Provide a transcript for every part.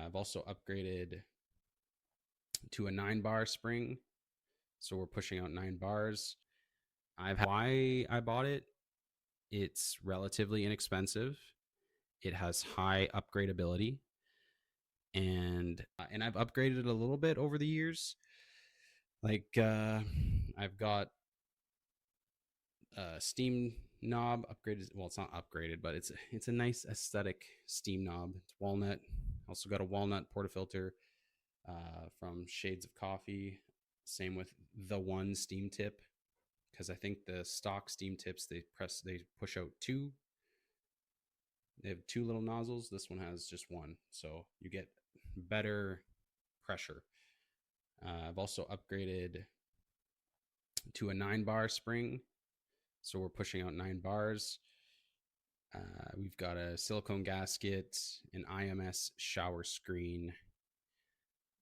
I've also upgraded to a 9-bar spring, so we're pushing out 9 bars. Why I bought it, it's relatively inexpensive. It has high upgradability, and I've upgraded it a little bit over the years. Like I've got a steam knob upgraded. Well, it's not upgraded, but it's a nice aesthetic steam knob. It's walnut. Also got a walnut portafilter from Shades of Coffee. Same with the one steam tip, because I think the stock steam tips they push out two. They have two little nozzles. This one has just one, so you get better pressure. I've also upgraded to a 9-bar spring, so we're pushing out 9 bars. We've got a silicone gasket, an IMS shower screen,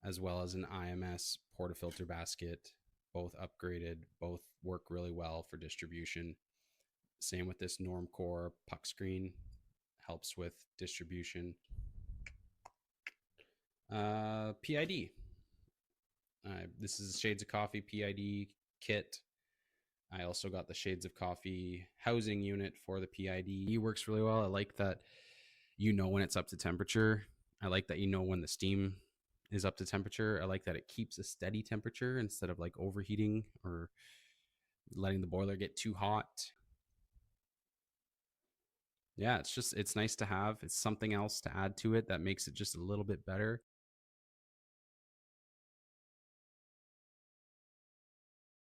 as well as an IMS portafilter basket. Both upgraded, both work really well for distribution. Same with this Normcore puck screen, helps with distribution. PID. This is Shades of Coffee PID kit. I also got the Shades of Coffee housing unit for the PID. It works really well. I like that you know when it's up to temperature. I like that you know when the steam is up to temperature. I like that it keeps a steady temperature instead of like overheating or letting the boiler get too hot. Yeah, it's nice to have. It's something else to add to it that makes it just a little bit better.